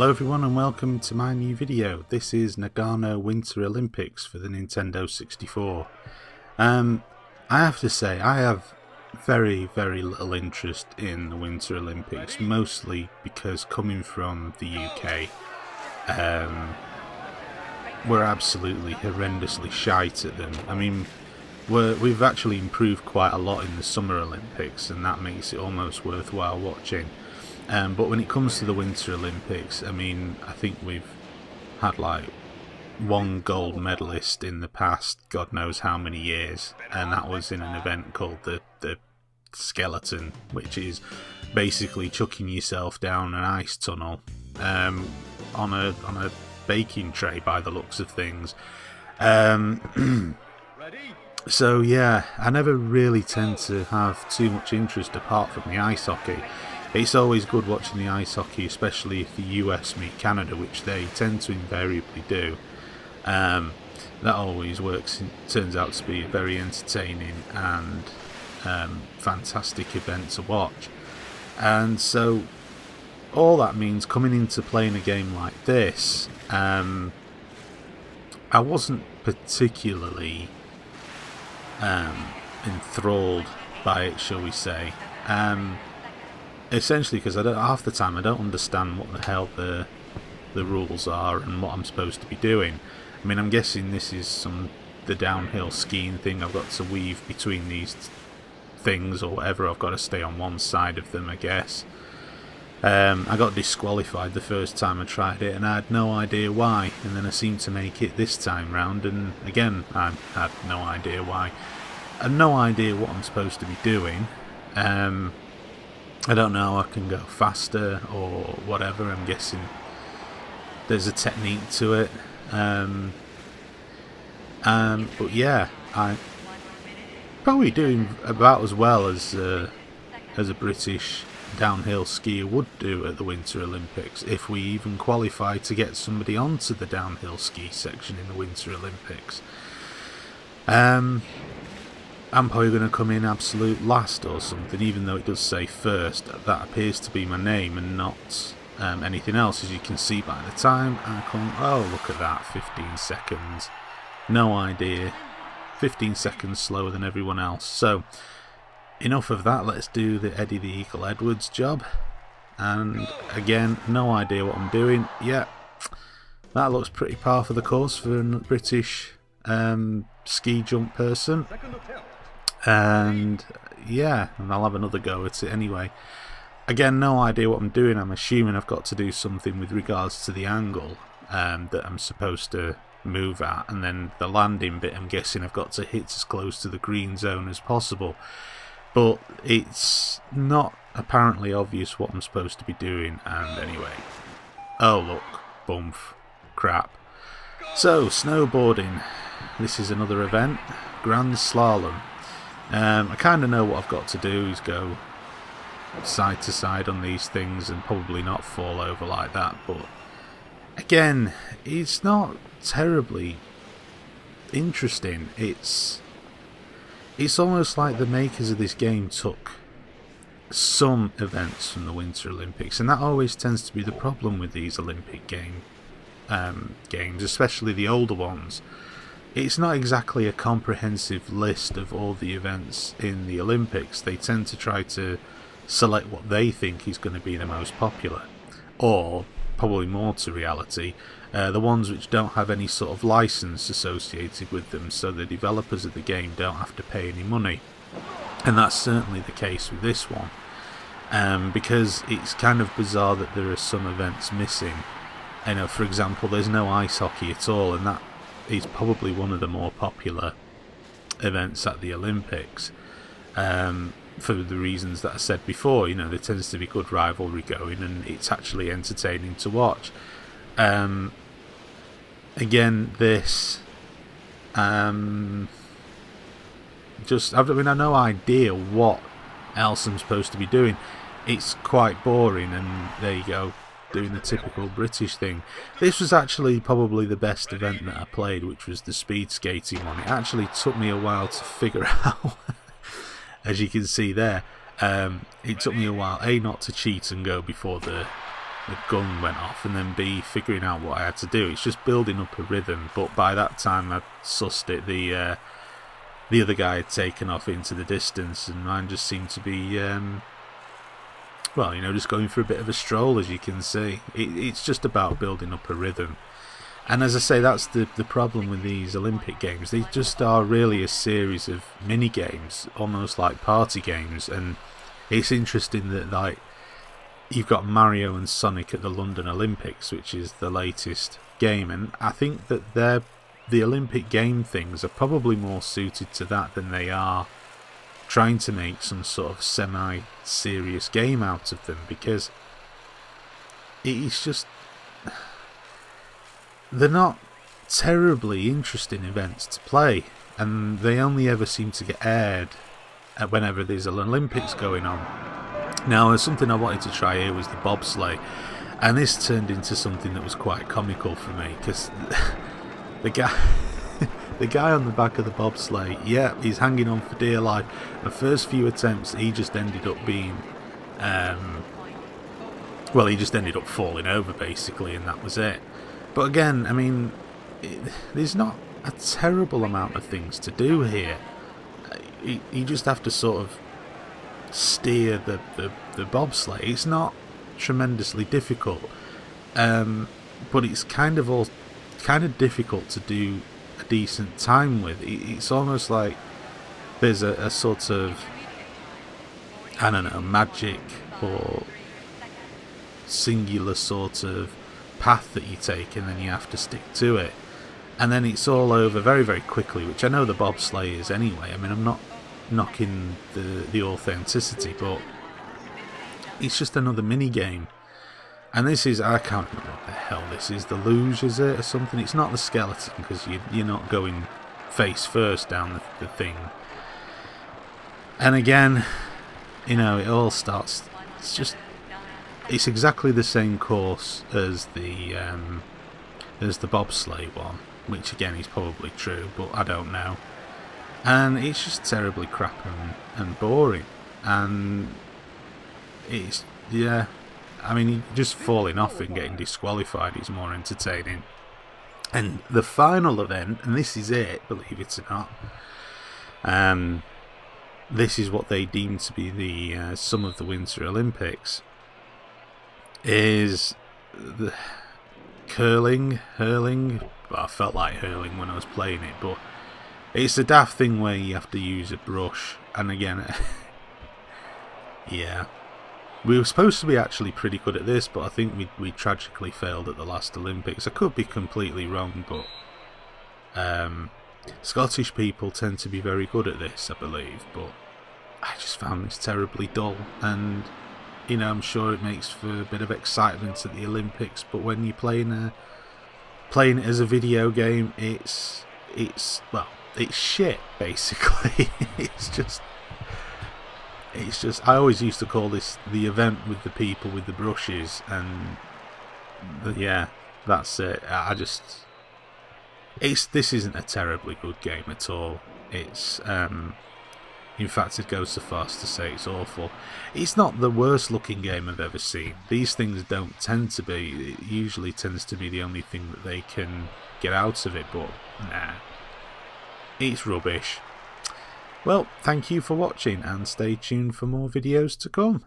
Hello everyone and welcome to my new video. This is Nagano Winter Olympics for the Nintendo 64. I have to say I have very little interest in the Winter Olympics, mostly because coming from the UK, we're absolutely horrendously shite at them. I mean, we've actually improved quite a lot in the Summer Olympics, and that makes it almost worthwhile watching. But when it comes to the Winter Olympics, I mean, I think we've had like one gold medalist in the past God knows how many years, and that was in an event called the Skeleton, which is basically chucking yourself down an ice tunnel on a baking tray by the looks of things. So yeah, I never really tend to have too much interest apart from the ice hockey. It's always good watching the ice hockey, especially if the US meet Canada, which they tend to invariably do. That always works. It turns out to be a very entertaining and fantastic event to watch. And so all that means, coming into playing a game like this, I wasn't particularly enthralled by it, shall we say. Essentially because half the time I don't understand what the hell the rules are and what I'm supposed to be doing. I mean, I'm guessing this is the downhill skiing thing. I've got to weave between these things or whatever. I've got to stay on one side of them, I guess. I got disqualified the first time I tried it and I had no idea why, and then I seemed to make it this time round, and again I had no idea why. I had no idea what I'm supposed to be doing. I don't know, I can go faster or whatever. I'm guessing there's a technique to it. But yeah, I'm probably doing about as well as a British downhill skier would do at the Winter Olympics, if we even qualify to get somebody onto the downhill ski section in the Winter Olympics. I'm probably going to come in absolute last or something, even though it does say first. That appears to be my name and not anything else, as you can see by the time I come. Oh, look at that, 15 seconds. No idea. 15 seconds slower than everyone else. So, enough of that, let's do the Eddie the Eagle Edwards job. And again, no idea what I'm doing. Yeah, that looks pretty par for the course for a British ski jump person. And yeah, and I'll have another go at it anyway. Again, no idea what I'm doing. I'm assuming I've got to do something with regards to the angle that I'm supposed to move at, and then the landing bit, I'm guessing I've got to hit as close to the green zone as possible. But it's not apparently obvious what I'm supposed to be doing, and anyway. Oh look, bump, crap. So, snowboarding. This is another event, Grand Slalom. I kind of know what I've got to do, is go side to side on these things and probably not fall over like that, but again, it's not terribly interesting. It's almost like the makers of this game took some events from the Winter Olympics, and that always tends to be the problem with these Olympic games, especially the older ones. It's not exactly a comprehensive list of all the events in the Olympics. They tend to try to select what they think is going to be the most popular, or probably more to reality, the ones which don't have any sort of license associated with them, so the developers of the game don't have to pay any money. And that's certainly the case with this one, because it's kind of bizarre that there are some events missing. You know, for example, there's no ice hockey at all, and that is probably one of the more popular events at the Olympics, for the reasons that I said before. You know, there tends to be good rivalry going, and it's actually entertaining to watch. Again, this I mean, I have no idea what else I'm supposed to be doing. It's quite boring, and there you go, doing the typical British thing. This was actually probably the best event that I played, which was the speed skating one. It actually took me a while to figure out, as you can see there. It took me a while, not to cheat and go before the the gun went off, and then B, figuring out what I had to do. It's just building up a rhythm, but by that time I'd sussed it. The other guy had taken off into the distance, and mine just seemed to be, well, you know, just going for a bit of a stroll, as you can see. It's just about building up a rhythm. And as I say, that's the problem with these Olympic Games. They just are really a series of mini-games, almost like party games. And it's interesting that, like, you've got Mario and Sonic at the London Olympics, which is the latest game. And I think that the Olympic game things are probably more suited to that than they are trying to make some sort of semi-serious game out of them. Because it's just... they're not terribly interesting events to play, and they only ever seem to get aired whenever there's an Olympics going on. Now, something I wanted to try here was the bobsleigh, and this turned into something that was quite comical for me, because the guy on the back of the bobsleigh, yeah, he's hanging on for dear life. The first few attempts, he just ended up being, well, he just ended up falling over basically, and that was it. But again, I mean, there's not a terrible amount of things to do here. You just have to sort of steer the bobsleigh. It's not tremendously difficult, but it's kind of difficult to do a decent time with. It's almost like there's a sort of, I don't know, magic or singular sort of path that you take, and then you have to stick to it, and then it's all over very, very quickly, which I know the bobsleigh is anyway. I mean, I'm not knocking the authenticity, but it's just another mini game. And this is, I can't remember what the hell this is, the luge, is it, or something? It's not the skeleton, because you're not going face first down the thing. And again, you know, it all starts, it's exactly the same course as the bobsleigh one, which again is probably true, but I don't know. And it's just terribly crap and boring, and it's, yeah, I mean, just falling off and getting disqualified is more entertaining. And the final event, and this is it, believe it or not, this is what they deem to be the some of the Winter Olympics, is the hurling. Well, I felt like hurling when I was playing it, but it's a daft thing where you have to use a brush, and again, yeah, we were supposed to be actually pretty good at this, but I think we tragically failed at the last Olympics. I could be completely wrong, but Scottish people tend to be very good at this, I believe, but I just found this terribly dull. And you know, I'm sure it makes for a bit of excitement at the Olympics, but when you're playing it as a video game, it's well, it's shit basically. it's just I always used to call this the event with the people with the brushes, and yeah, that's it. This isn't a terribly good game at all. It's in fact, it goes so far as to say it's awful. It's not the worst looking game I've ever seen. These things don't tend to be. It usually tends to be the only thing that they can get out of it, but nah, it's rubbish. Well, thank you for watching, and stay tuned for more videos to come.